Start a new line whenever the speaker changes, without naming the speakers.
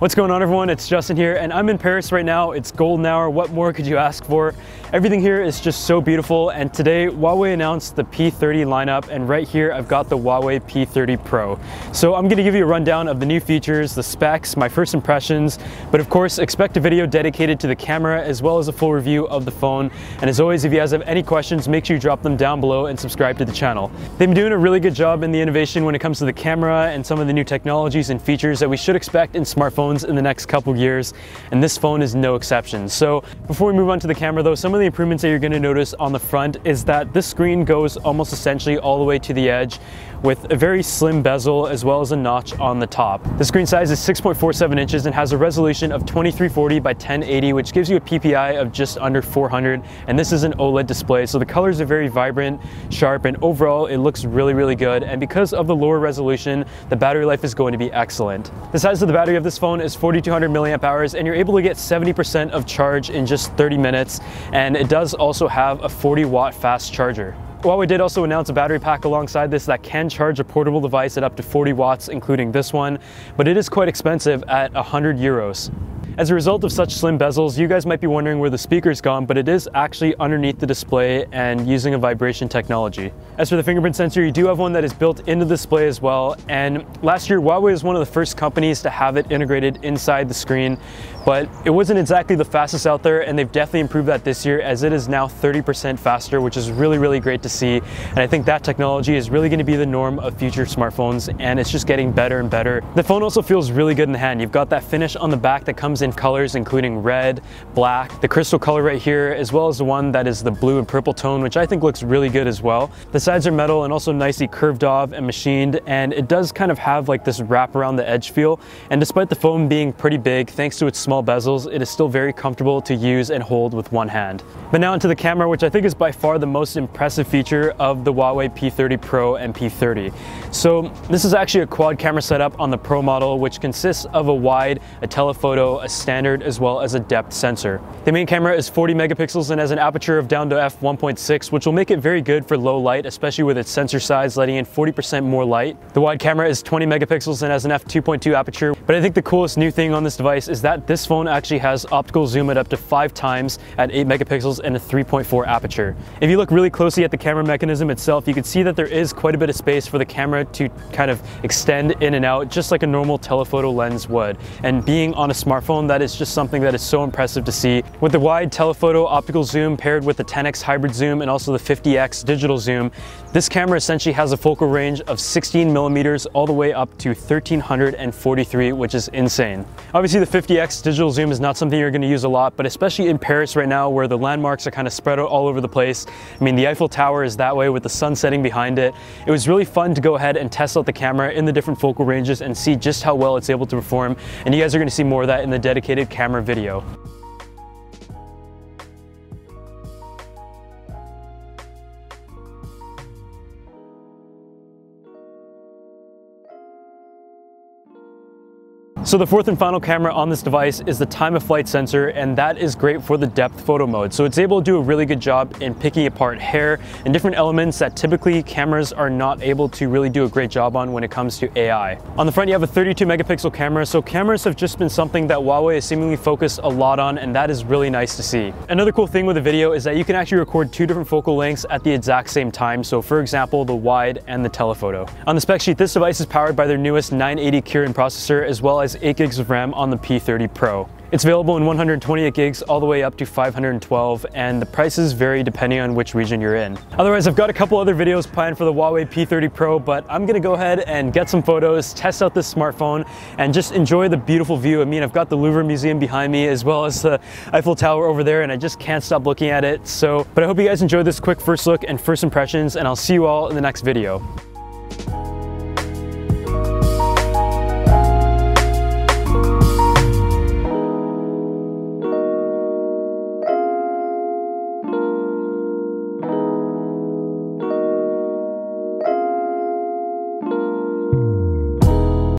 What's going on, everyone? It's Justin here, and I'm in Paris right now. It's golden hour. What more could you ask for? Everything here is just so beautiful, and today Huawei announced the P30 lineup, and right here I've got the Huawei P30 Pro. So I'm going to give you a rundown of the new features, the specs, my first impressions, but of course expect a video dedicated to the camera as well as a full review of the phone. And as always, if you guys have any questions, make sure you drop them down below and subscribe to the channel. They've been doing a really good job in the innovation when it comes to the camera and some of the new technologies and features that we should expect in smartphones in the next couple years, and this phone is no exception. So before we move on to the camera though, some of the improvements that you're going to notice on the front is that this screen goes almost essentially all the way to the edge with a very slim bezel as well as a notch on the top. The screen size is 6.47 inches and has a resolution of 2340 by 1080, which gives you a PPI of just under 400, and this is an OLED display, so the colors are very vibrant, sharp, and overall it looks really good. And because of the lower resolution, the battery life is going to be excellent. The size of the battery of this phone is 4200 milliamp hours, and you're able to get 70% of charge in just 30 minutes, and it does also have a 40-watt fast charger. Huawei did also announce a battery pack alongside this that can charge a portable device at up to 40 watts, including this one, but it is quite expensive at 100 euros. As a result of such slim bezels, you guys might be wondering where the speaker's gone, but it is actually underneath the display and using a vibration technology. As for the fingerprint sensor, you do have one that is built into the display as well, and last year Huawei was one of the first companies to have it integrated inside the screen, but it wasn't exactly the fastest out there, and they've definitely improved that this year as it is now 30% faster, which is really great to see. And I think that technology is really going to be the norm of future smartphones, and it's just getting better and better. The phone also feels really good in the hand. You've got that finish on the back that comes in colors including red, black, the crystal color right here, as well as the one that is the blue and purple tone, which I think looks really good as well. The sides are metal and also nicely curved off and machined, and it does kind of have like this wrap around the edge feel. And despite the phone being pretty big, thanks to its small bezels, it is still very comfortable to use and hold with one hand. But now into the camera, which I think is by far the most impressive feature of the Huawei P30 Pro and P30. So this is actually a quad camera setup on the Pro model, which consists of a wide, a telephoto, a standard, as well as a depth sensor. The main camera is 40 megapixels and has an aperture of down to f1.6, which will make it very good for low light, especially with its sensor size letting in 40% more light. The wide camera is 20 megapixels and has an f2.2 aperture, but I think the coolest new thing on this device is that this phone actually has optical zoom at up to 5 times at 8 megapixels and a 3.4 aperture. If you look really closely at the camera mechanism itself, you can see that there is quite a bit of space for the camera to kind of extend in and out, just like a normal telephoto lens would. And being on a smartphone, that is just something that is so impressive to see. With the wide telephoto optical zoom paired with the 10x hybrid zoom and also the 50x digital zoom, this camera essentially has a focal range of 16 millimeters all the way up to 1343, which is insane. Obviously the 50x digital zoom is not something you're going to use a lot, but especially in Paris right now where the landmarks are kind of spread out all over the place. I mean, the Eiffel Tower is that way with the sun setting behind it. It was really fun to go ahead and test out the camera in the different focal ranges and see just how well it's able to perform, and you guys are going to see more of that in the dedicated camera video. So the fourth and final camera on this device is the time of flight sensor, and that is great for the depth photo mode. So it's able to do a really good job in picking apart hair and different elements that typically cameras are not able to really do a great job on when it comes to AI. On the front you have a 32 megapixel camera, so cameras have just been something that Huawei has seemingly focused a lot on, and that is really nice to see. Another cool thing with the video is that you can actually record 2 different focal lengths at the exact same time, so for example the wide and the telephoto. On the spec sheet, this device is powered by their newest 980 Kirin processor as well as 8 gigs of RAM on the P30 Pro. It's available in 128 gigs all the way up to 512, and the prices vary depending on which region you're in. Otherwise, I've got a couple other videos planned for the Huawei P30 Pro, but I'm gonna go ahead and get some photos, test out this smartphone, and just enjoy the beautiful view. I mean, I've got the Louvre Museum behind me as well as the Eiffel Tower over there, and I just can't stop looking at it. But I hope you guys enjoyed this quick first look and first impressions, and I'll see you all in the next video.